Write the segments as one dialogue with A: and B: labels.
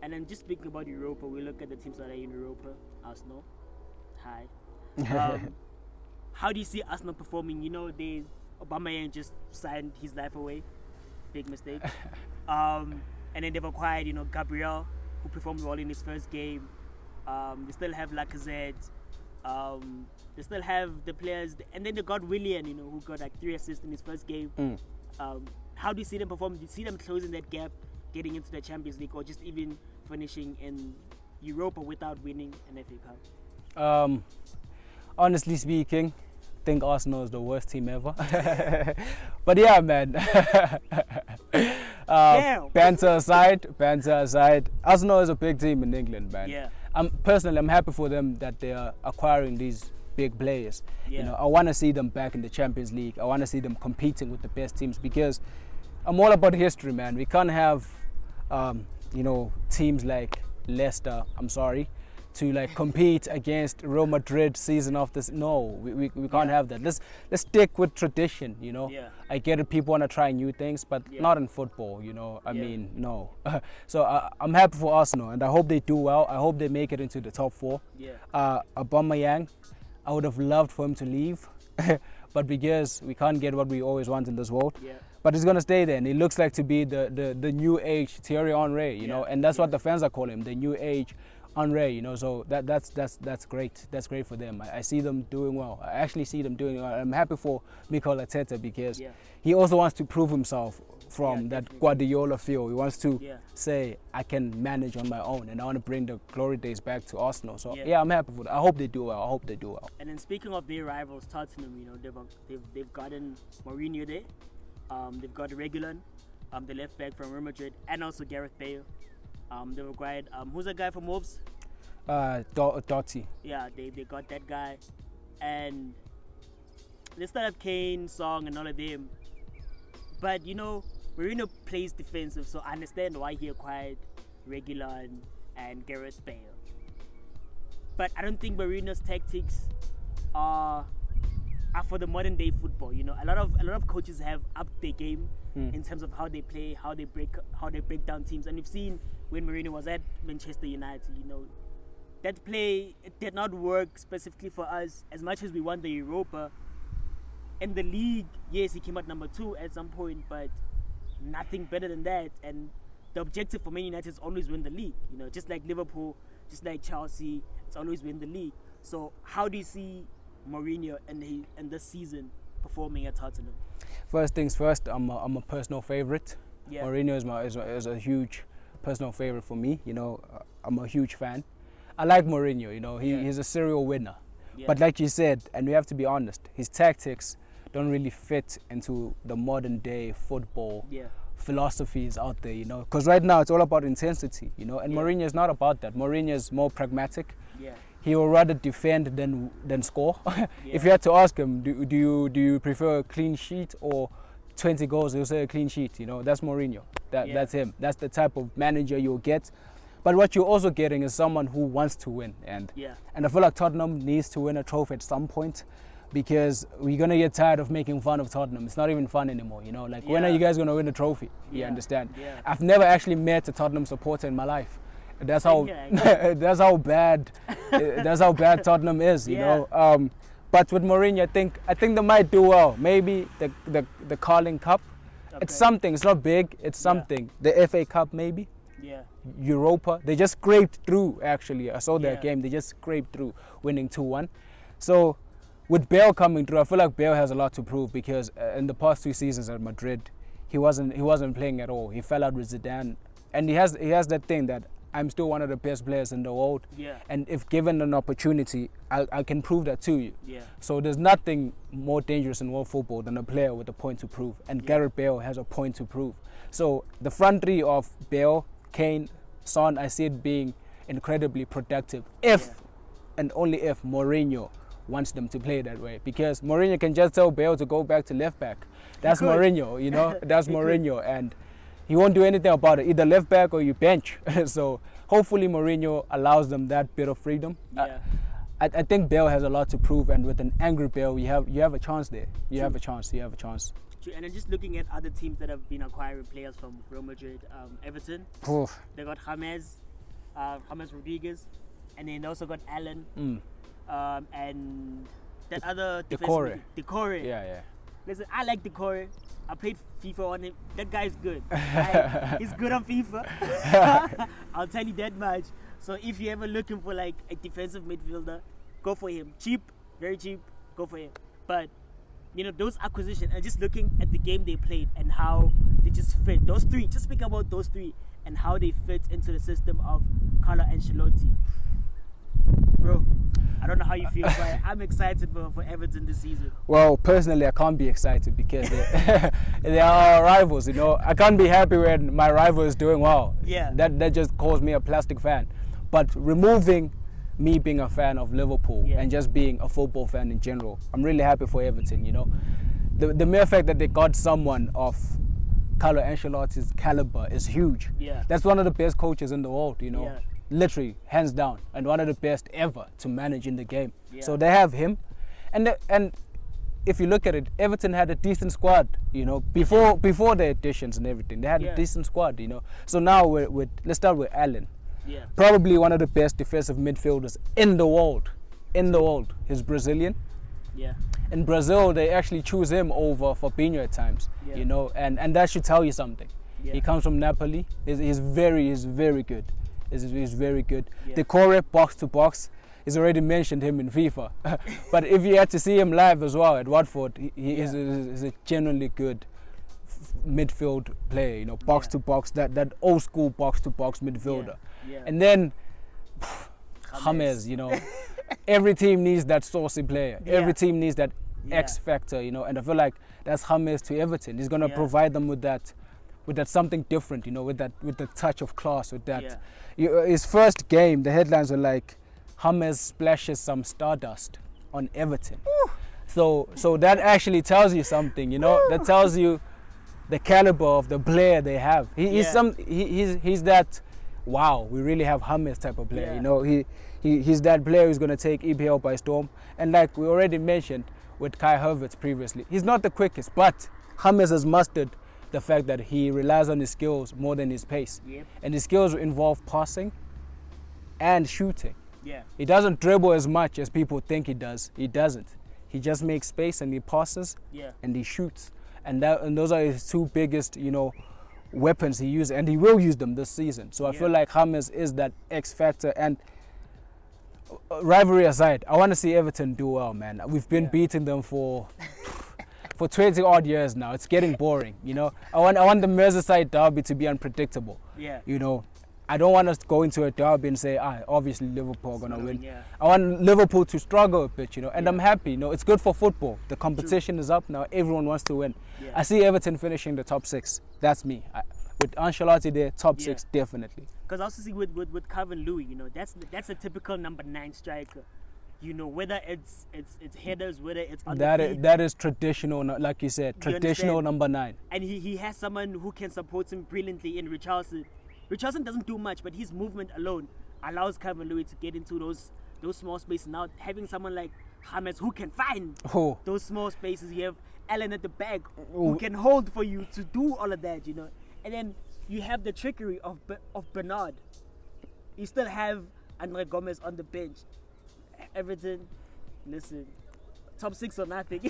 A: And then just speaking about Europa, we look at the teams that are in Europa. Arsenal, hi. How do you see Arsenal performing? You know, Aubameyang just signed his life away. Big mistake. And then they've acquired, Gabriel, who performed well in his first game. They still have Lacazette. They still have the players. And then they got Willian, who got like 3 assists in his first game. How do you see them perform? Do you see them closing that gap, getting into the Champions League, or just even finishing in Europa without winning an FA Cup?
B: Honestly speaking, I think Arsenal is the worst team ever. But yeah, man. Banter aside, Arsenal is a big team in England, man.
A: Yeah.
B: I'm happy for them that they are acquiring these big players.
A: Yeah.
B: I want to see them back in the Champions League. I want to see them competing with the best teams, because I'm all about history, man. We can't have teams like Leicester, to like compete against Real Madrid season after no, we can't have that. Let's stick with tradition,
A: Yeah.
B: I get it, people want to try new things, but not in football, I mean, no. So I'm happy for Arsenal, and I hope they do well. I hope they make it into the top 4. Aubameyang, I would have loved for him to leave, but because we can't get what we always want in this world, but he's going to stay there, and he looks like to be the new age Thierry Henry, and that's what the fans are calling him, the new age Henry, so that's great. That's great for them. I see them doing well. I actually see them doing well. I'm happy for Mikel Arteta, because he also wants to prove himself from that Guardiola feel. He wants to say, I can manage on my own, and I want to bring the glory days back to Arsenal. So I'm happy for that. I hope they do well.
A: And then speaking of their rivals, Tottenham, they've gotten Mourinho there. They've got Reguilon, the left back from Real Madrid, and also Gareth Bale. They've acquired who's the guy from Wolves?
B: Doty.
A: Yeah, they got that guy, and they still have Kane, Song, and all of them. But Mourinho plays defensive, so I understand why he acquired Reguilon and Gareth Bale. But I don't think Mourinho's tactics are for the modern day football. A lot of coaches have upped their game in terms of how they play, how they break down teams. And you've seen when Mourinho was at Manchester United, that play, it did not work specifically for us as much as we won the Europa. In the league, yes, he came out number 2 at some point, but nothing better than that. And the objective for Man United is always win the league. Just like Liverpool, just like Chelsea, it's always win the league. So how do you see Mourinho and this season performing at Tottenham?
B: First things first, I'm a personal favorite.
A: Yeah.
B: Mourinho is a huge personal favorite for me. I'm a huge fan. I like Mourinho. He's a serial winner. Yeah. But like you said, and we have to be honest, his tactics don't really fit into the modern day football philosophies out there. Because right now it's all about intensity. And Mourinho is not about that. Mourinho is more pragmatic.
A: Yeah.
B: He will rather defend than score. If you had to ask him, do you prefer a clean sheet or 20 goals? He'll say a clean sheet. That's Mourinho. That's him. That's the type of manager you'll get. But what you're also getting is someone who wants to win, and I feel like Tottenham needs to win a trophy at some point, because we're gonna get tired of making fun of Tottenham. It's not even fun anymore. When are you guys gonna win a trophy? You understand?
A: Yeah.
B: I've never actually met a Tottenham supporter in my life. That's how that's how bad Tottenham is. But with Mourinho, I think they might do well. Maybe the Carling Cup. Okay. It's something. It's not big. It's something. The FA Cup maybe.
A: Yeah.
B: Europa. They just scraped through. Actually, I saw their game. They just scraped through, winning 2-1. So with Bale coming through, I feel like Bale has a lot to prove, because in the past 2 seasons at Madrid, he wasn't playing at all. He fell out with Zidane, and he has that thing that I'm still one of the best players in the world.
A: Yeah.
B: And if given an opportunity, I can prove that to you.
A: Yeah.
B: So there's nothing more dangerous in world football than a player with a point to prove. And Gareth Bale has a point to prove. So the front three of Bale, Kane, Son, I see it being incredibly productive if and only if Mourinho wants them to play that way. Because Mourinho can just tell Bale to go back to left back. That's Mourinho, That's Mourinho. And he won't do anything about it, either left back or you bench. So hopefully Mourinho allows them that bit of freedom.
A: Yeah.
B: I think Bale has a lot to prove, and with an angry Bale, you have a chance there. You have a chance.
A: And then just looking at other teams that have been acquiring players from Real Madrid, Everton, they got James, James Rodriguez, and then also got Allen,
B: Mm.
A: and that other
B: Decore.
A: Decore.
B: Yeah.
A: Listen, I like Decore. I played FIFA on him. That guy is good. Right? He's good on FIFA. I'll tell you that much. So if you're ever looking for like a defensive midfielder, go for him. Cheap, very cheap. Go for him. But you know, those acquisitions, and just looking at the game they played and how they just fit. Those three, just speak about those three and how they fit into the system of Carlo Ancelotti. Bro, I don't know how you feel, but I'm excited for Everton this season.
B: Well, personally, I can't be excited because they are our rivals. You know, I can't be happy when my rival is doing well.
A: Yeah.
B: That just calls me a plastic fan. But removing me being a fan of Liverpool and just being a football fan in general, I'm really happy for Everton. You know, the mere fact that they got someone of Carlo Ancelotti's caliber is huge.
A: Yeah.
B: That's one of the best coaches in the world. You know.
A: Yeah.
B: Literally, hands down, and one of the best ever to manage in the game.
A: Yeah.
B: So they have him, and if you look at it, Everton had a decent squad. You know, before the additions and everything, they had a decent squad. You know, so now let's start with Allen.
A: Yeah.
B: Probably one of the best defensive midfielders in the world. In the world, he's Brazilian.
A: Yeah.
B: In Brazil, they actually choose him over Fabinho at times.
A: Yeah.
B: You know, and that should tell you something.
A: Yeah.
B: He comes from Napoli. He's very good. He's very good.
A: Yeah.
B: Decore, box to box. He's already mentioned him in FIFA. But if you had to see him live as well at Watford, he is a genuinely good midfield player. You know, box to box, that old school box to box midfielder.
A: Yeah.
B: And then James, you know, every team needs that saucy player.
A: Yeah.
B: Every team needs that
A: Yeah.
B: X factor. You know, and I feel like that's James to Everton. He's gonna provide them with that something different, you know, with the touch of class, with that. His first game, the headlines were like, James splashes some stardust on Everton. So that actually tells you something, you know. That tells you the caliber of the player they have. He's that, wow, we really have James type of player. You know, he's that player who's gonna take EPL by storm. And like we already mentioned with Kai Havertz previously, he's not the quickest, but James has mastered the fact that he relies on his skills more than his pace.
A: Yep.
B: And his skills involve passing and shooting.
A: Yeah.
B: He doesn't dribble as much as people think he does. He doesn't. He just makes space and he passes and he shoots. And those are his two biggest, you know, weapons he uses, and he will use them this season. So I feel like James is that X factor. And rivalry aside, I want to see Everton do well, man. We've been beating them for 20 odd years now. It's getting boring, you know. I want the Merseyside derby to be unpredictable.
A: Yeah.
B: You know, I don't want us to go into a derby and say, obviously Liverpool are gonna win.
A: Yeah.
B: I want Liverpool to struggle a bit, you know. And I'm happy, you know. It's good for football. The competition is up now. Everyone wants to win.
A: Yeah.
B: I see Everton finishing the top 6. That's me. With Ancelotti there, top 6 definitely.
A: Because I also see with Calvin Louis, you know, that's a typical number 9 striker. You know, whether it's headers, whether it's on the feet.
B: That is traditional, like you said, traditional number 9.
A: And he has someone who can support him brilliantly in Richarlison. Richarlison doesn't do much, but his movement alone allows Calvin Louis to get into those small spaces. Now having someone like James who can find those small spaces, you have Allen at the back who can hold for you to do all of that, you know. And then you have the trickery of Bernard. You still have Andre Gomez on the bench. Everton, listen, top 6 or nothing.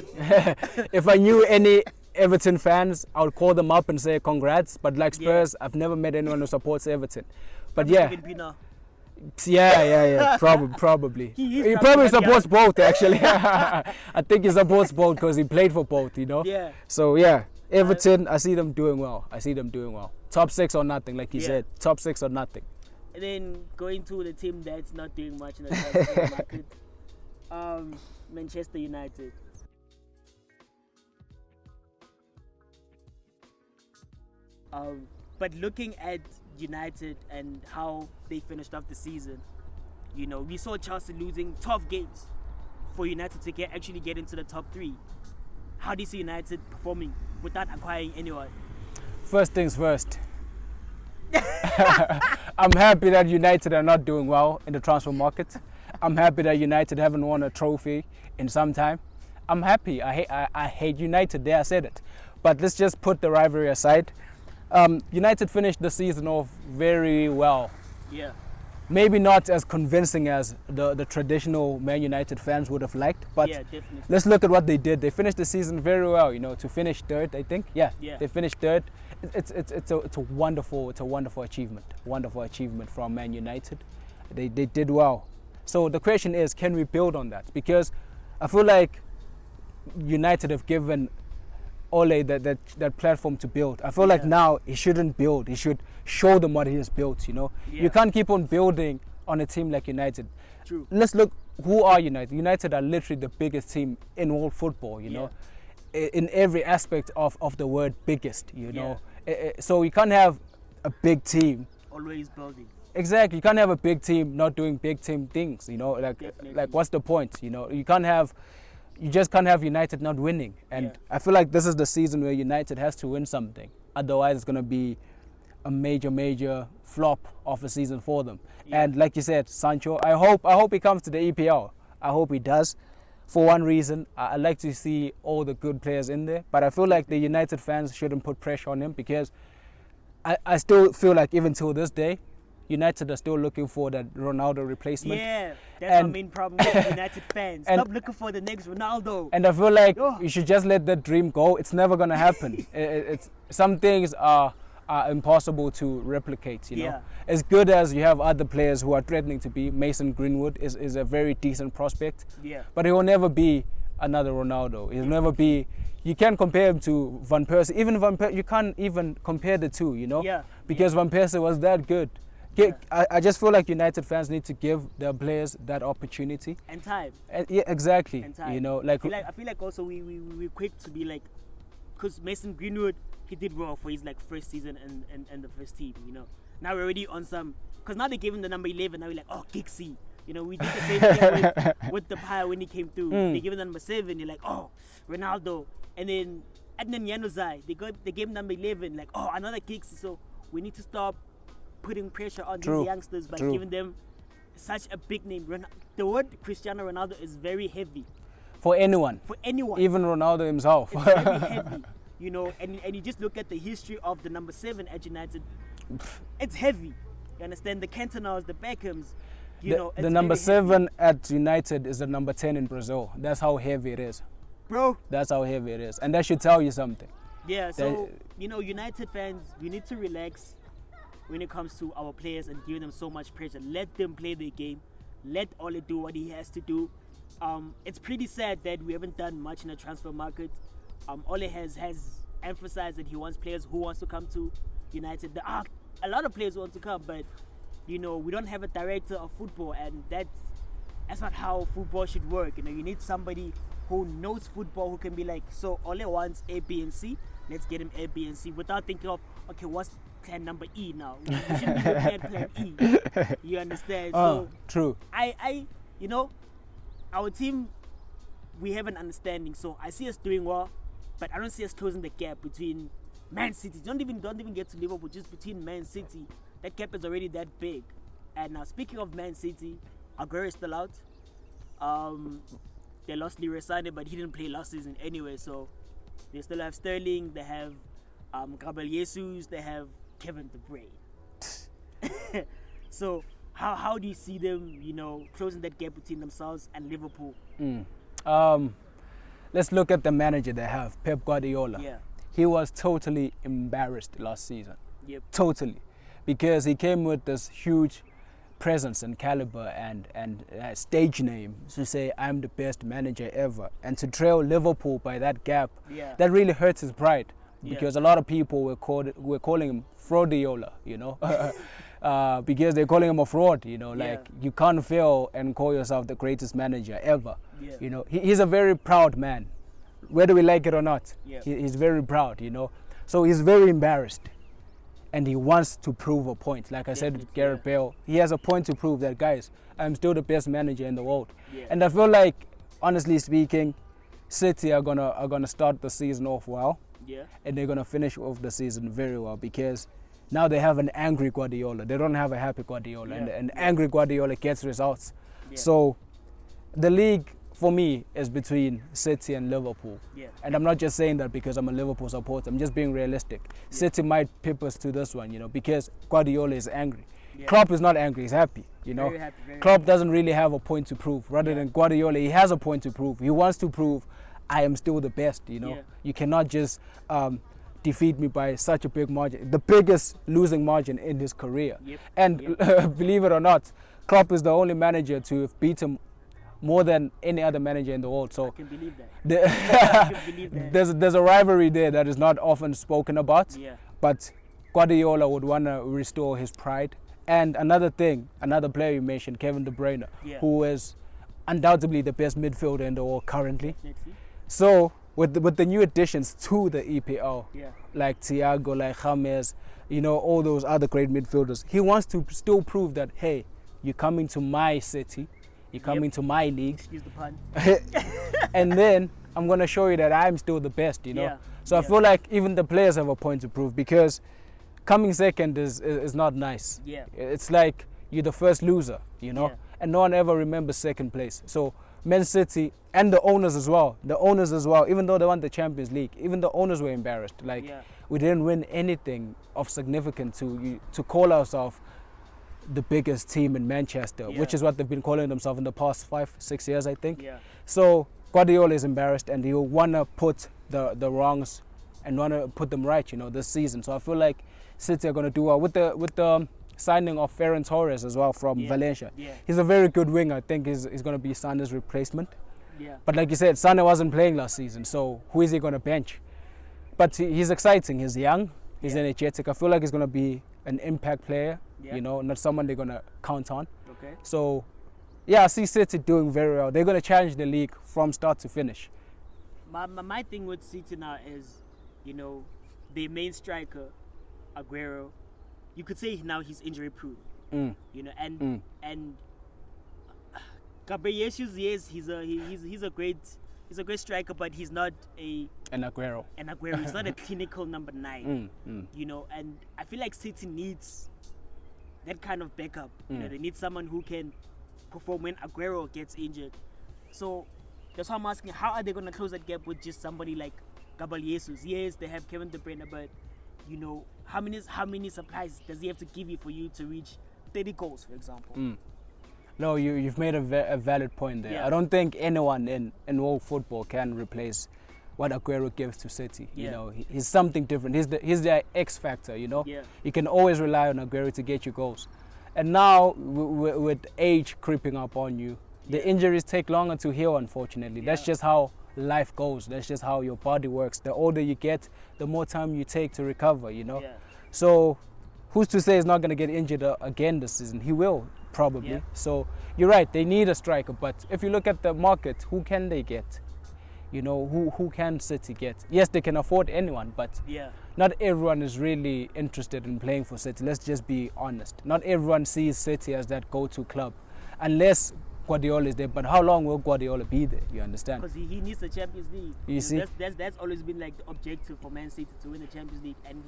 B: If I knew any Everton fans, I would call them up and say congrats. But like Spurs, I've never met anyone who supports Everton. But probably. He probably supports both, actually. I think he supports both because he played for both, you know.
A: Yeah.
B: So Everton, I see them doing well. Top 6 or nothing, like you said. Top 6 or nothing.
A: And then going to the team that's not doing much in the transfer market, Manchester United. But looking at United and how they finished off the season, you know, we saw Chelsea losing tough games for United to actually get into the top 3. How do you see United performing without acquiring anyone?
B: First things first. I'm happy that United are not doing well in the transfer market. I'm happy that United haven't won a trophy in some time. I'm happy. I hate United. There, I said it. But let's just put the rivalry aside. United finished the season off very well.
A: Yeah.
B: maybe not as convincing as the traditional Man United fans would have liked, but
A: yeah, definitely.
B: let's look at what they did. They finished the season very well, you know, to finish third, I think. Yeah. They finished third. It's a wonderful achievement from Man United. They did well. So the question is, can we build on that? Because I feel like United have given Ole that platform to build. I feel like now he shouldn't build. He should show them what he has built, you know. You can't keep on building on a team like United.
A: True.
B: Let's look, who are United? United are literally the biggest team in world football, you know. In every aspect of the word biggest, you know. So you can't have a big team
A: always building.
B: Exactly. You can't have a big team not doing big team things, you know. Like what's the point, you know? You just can't have United not winning. And I feel like this is the season where United has to win something. Otherwise, it's going to be a major flop of a season for them. And like you said, Sancho, I hope he comes to the EPL. I hope he does. For one reason, I like to see all the good players in there. But I feel like the United fans shouldn't put pressure on him, because I still feel like even till this day, United are still looking for that Ronaldo replacement.
A: Yeah, that's our main problem with United fans. Stop looking for the next Ronaldo.
B: And I feel like you should just let that dream go. It's never going to happen. Some things are impossible to replicate, you know. As good as you have other players who are threatening to be, Mason Greenwood is a very decent prospect. But he will never be another Ronaldo. He'll never be... You can't compare him to Van Persie. Even Van Persie, you can't even compare the two, you know. Because Van Persie was that good. I just feel like United fans need to give their players that opportunity
A: and time.
B: Yeah, exactly.
A: And time.
B: You know,
A: I feel like also we're quick to be like, because Mason Greenwood, he did well for his like first season and the first team. You know, now we're already on some, because now they gave him the number 11. Now we're like, oh, Gixie. You know, we did the same thing with the Pie when he came through. They gave him the number 7. You're like, oh, Ronaldo. And then Adnan Januzaj, they gave him number 11. Like, oh, another Gixie. So we need to stop putting pressure on these youngsters by giving them such a big name. The word Cristiano Ronaldo is very heavy.
B: For anyone. Even Ronaldo himself.
A: It's very heavy. You know, and you just look at the history of the number 7 at United. It's heavy. You understand? The Cantonas, the Beckhams. You know,
B: the number 7 at United is the number 10 in Brazil. That's how heavy it is.
A: Bro.
B: That's how heavy it is. And that should tell you something.
A: Yeah, so, you know, United fans, we need to relax when it comes to our players and giving them so much pressure. Let them play their game. Let Ole do what he has to do. It's pretty sad that we haven't done much in the transfer market. Ole has emphasized that he wants players who wants to come to United. There are a lot of players who want to come, but you know, we don't have a director of football, and that's not how football should work. You know, you need somebody who knows football, who can be like, so Ole wants A, B, and C. Let's get him A, B, and C, without thinking of, okay, what's plan number E now? We shouldn't be looking at plan E. You understand? So
B: true.
A: You know, our team, we have an understanding. So I see us doing well, but I don't see us closing the gap between Man City. Don't even get to Liverpool, just between Man City. That gap is already that big. And now, speaking of Man City, Aguero is still out. They lost Leroy Sané, but he didn't play last season anyway. So they still have Sterling. They have Gabriel Jesus. They have Kevin De Bruyne. So how do you see them, you know, closing that gap between themselves and Liverpool?
B: Let's look at the manager they have, Pep Guardiola.
A: Yeah.
B: He was totally embarrassed last season.
A: Yep.
B: Totally. Because he came with this huge presence and caliber and stage name to say, I'm the best manager ever. And to trail Liverpool by that gap, that really hurts his pride. Because a lot of people were calling him Fraudiola, you know, because they're calling him a fraud, you know, like you can't fail and call yourself the greatest manager ever. You know, he's a very proud man, whether we like it or not. He's very proud, you know, so he's very embarrassed and he wants to prove a point. Like I said with Gareth Bale, he has a point to prove that, guys, I'm still the best manager in the world. And I feel like, honestly speaking, City are gonna start the season off well. And they're going to finish off the season very well, because now they have an angry Guardiola. They don't have a happy Guardiola. And an angry Guardiola gets results. So the league, for me, is between City and Liverpool. And I'm not just saying that because I'm a Liverpool supporter. I'm just being realistic. City might pip us to this one, you know, because Guardiola is angry.
A: Yeah.
B: Klopp is not angry, he's happy, you know.
A: Very happy, very
B: Klopp
A: happy.
B: doesn't really have a point to prove. Rather than Guardiola, he has a point to prove. He wants to prove, I am still the best, you know.
A: Yeah.
B: You cannot just defeat me by such a big margin. The biggest losing margin in his career.
A: Yep.
B: And believe it or not, Klopp is the only manager to have beat him more than any other manager in the world. So
A: I can believe that. I can believe that.
B: there's a rivalry there that is not often spoken about.
A: Yeah.
B: But Guardiola would want to restore his pride. And another thing, another player you mentioned, Kevin De Bruyne,
A: Yeah.
B: who is undoubtedly the best midfielder in the world currently.
A: Definitely.
B: So with the new additions to the EPL,
A: Yeah.
B: like Thiago, like James, you know, all those other great midfielders, he wants to still prove that, hey, you're coming to my city, you're coming to my league,
A: Excuse the pun.
B: and then I'm going to show you that I'm still the best, you know.
A: Yeah.
B: So I feel like even the players have a point to prove, because coming second is not nice.
A: Yeah.
B: It's like you're the first loser, you know,
A: Yeah.
B: and no one ever remembers second place. So Man City and the owners as well, even though they won the Champions League, even the owners were embarrassed. Like,
A: Yeah.
B: we didn't win anything of significance to call ourselves the biggest team in Manchester,
A: Yeah.
B: which is what they've been calling themselves in the past 5-6 years, I think.
A: Yeah.
B: So Guardiola is embarrassed, and he'll want to put the wrongs and want to put them right, you know, this season. So I feel like City are going to do well with the signing of Ferran Torres as well from Valencia.
A: Yeah.
B: He's a very good winger. I think he's going to be Sane's replacement.
A: Yeah.
B: But like you said, Sane wasn't playing last season, so who is he going to bench? But he's exciting. He's young. He's energetic. I feel like he's going to be an impact player, you know, not someone they're going to count on.
A: Okay.
B: So, yeah, I see City doing very well. They're going to challenge the league from start to finish.
A: My thing with City now is, you know, their main striker, Aguero, you could say now he's injury proof. You know, and Gabriel Jesus, yes, he's a great striker, but he's not an
B: Aguero.
A: He's not a clinical number 9. You know, and I feel like City needs that kind of backup. You know, they need someone who can perform when Aguero gets injured. So that's why I'm asking, how are they going to close that gap with just somebody like Gabriel Jesus? Yes, they have Kevin De Bruyne, but you know, how many supplies does he have to give you for you to reach 30 goals, for example?
B: No, you've made a valid point there.
A: Yeah.
B: I don't think anyone in world football can replace what Aguero gives to City. You know, he's something different. He's the X factor. You know, you can always rely on Aguero to get you goals. And now with age creeping up on you, the injuries take longer to heal. Unfortunately, that's just how life goes. That's just how your body works. The older you get, the more time you take to recover. You know, so who's to say he's not going to get injured again this season? He will. Probably. So you're right, they need a striker, but if you look at the market, who can they get? You know, who can City get? Yes, they can afford anyone, but not everyone is really interested in playing for City. Let's just be honest. Not everyone sees City as that go-to club, unless Guardiola is there. But how long will Guardiola be there? You understand?
A: Because he needs the Champions League.
B: You see?
A: That's always been like the objective for Man City, to win the Champions League, and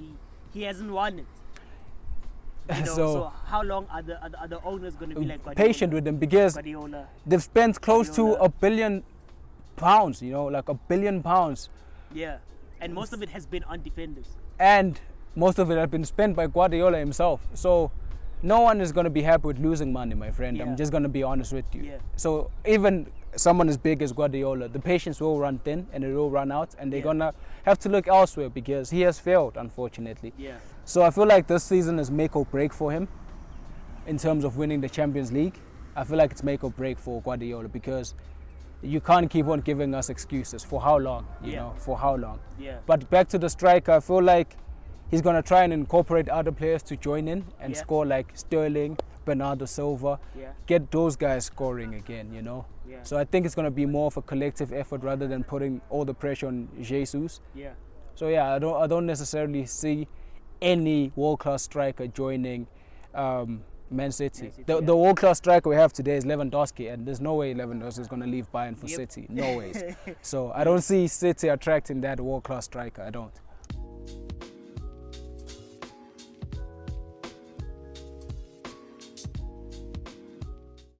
A: he hasn't won it. You know, so how long are the owners going to be like Guardiola?
B: Patient with them, because
A: Guardiola,
B: they've spent close to £1 billion, you know, like £1 billion.
A: Yeah, and most of it has been on defenders.
B: And most of it has been spent by Guardiola himself. So no one is going to be happy with losing money, my friend. I'm just going to be honest with you. So even someone as big as Guardiola, the patience will run thin and it will run out, and they're going to have to look elsewhere because he has failed, unfortunately. So I feel like this season is make or break for him in terms of winning the Champions League. I feel like it's make or break for Guardiola, because you can't keep on giving us excuses. For how long? You know, for how long? But back to the striker, I feel like he's going to try and incorporate other players to join in and score, like Sterling, Bernardo Silva, get those guys scoring again, you know. So I think it's going to be more of a collective effort rather than putting all the pressure on Jesus. So yeah, I don't necessarily see any world-class striker joining Man City. The world-class striker we have today is Lewandowski, and there's no way Lewandowski is going to leave Bayern for City. No ways. So I don't see City attracting that world-class striker. I don't.